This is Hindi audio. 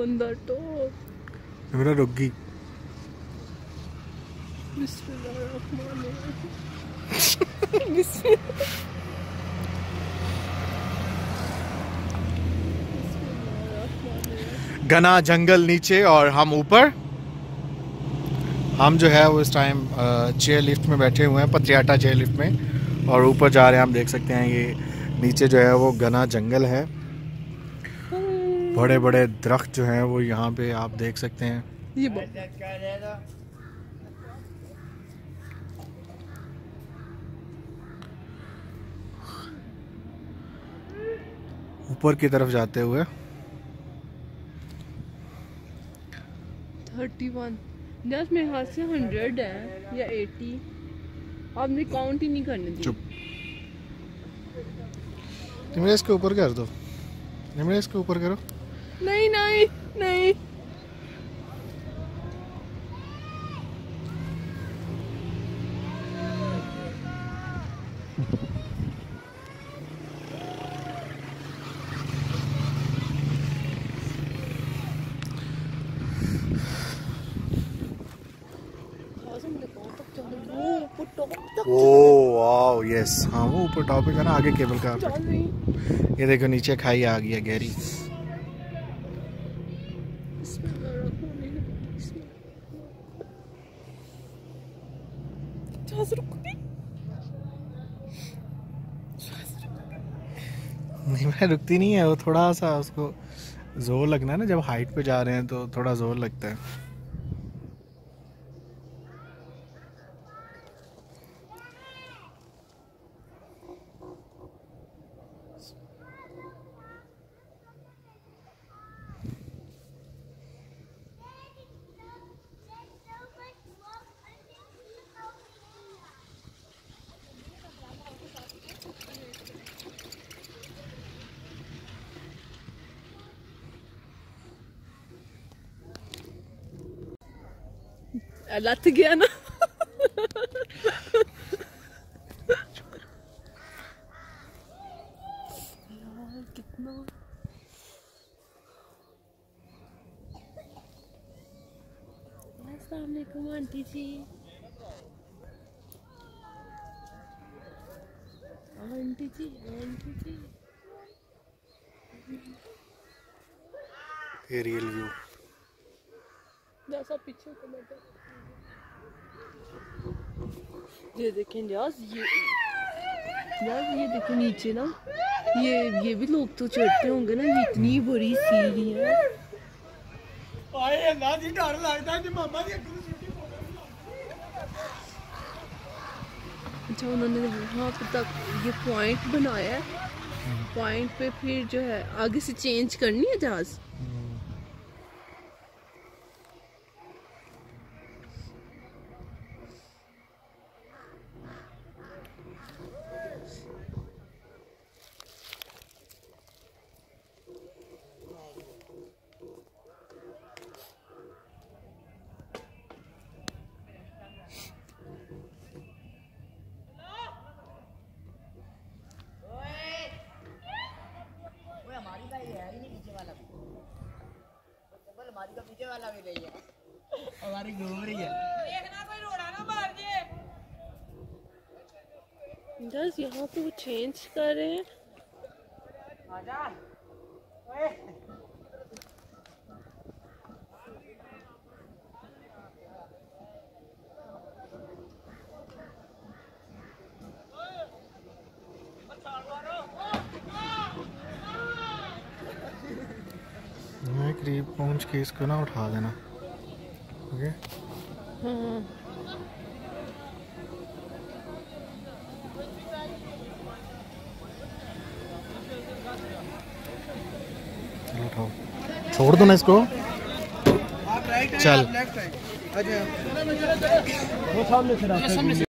on the top. मेरा रुक गई। बिस्मिल्लाहिर्रहमानिर्रहीम। बिस्मिल्लाहिर्रहमानिर्रहीम। घना जंगल नीचे और हम ऊपर। हम जो है वो इस टाइम चेयर लिफ्ट में बैठे हुए हैं, पत्रियाटा चेयर लिफ्ट में, और ऊपर जा रहे हैं। हम देख सकते हैं ये नीचे जो है वो घना जंगल है, बड़े बड़े दरख्त जो हैं वो यहाँ पे आप देख सकते हैं। ये ऊपर की तरफ जाते हुए 31 जस्ट मेरे हाथ से 100 है या 80। आपने काउंट ही नहीं करने दी। चुप। निमरा इसके ऊपर कर दो, निमरा इसके ऊपर करो। नहीं नहीं नहीं। ओह वाओ यस, हाँ वो ऊपर टॉपिक है ना, आगे केबल कार। ये देखो नीचे खाई आ गई है गहरी। नहीं मैं रुकती नहीं है, वो थोड़ा सा उसको जोर लगना है ना, जब हाइट पे जा रहे हैं तो थोड़ा जोर लगता है। लत गया ना। यार कितना अस्सलाम वालेकुम आंटी जी। आंटी जी आंटी जी। ये रियल व्यू। जैसा पीछे को बैठा। ये देखें यार, ये देखो नीचे ना, ये भी लोग तो चढ़ते होंगे ना, ये इतनी बड़ी सीढ़ी है। डर लगता है मामा जी। अच्छा उन्होंने वहाँ तक ये पॉइंट बनाया है, पॉइंट पे फिर जो है आगे से चेंज करनी है जहाज। हमारी का पीछे वाला भी नहीं है, हमारी घूम रही है। देखना कोई रोड़ा ना मार दे। बस यहाँ पे वो चेंज कर रहे हैं। आजा ओए करीब पहुंच के इसको ना उठा देना। ओके चलो उठाओ, छोड़ दो ना इसको। चल वो सामने से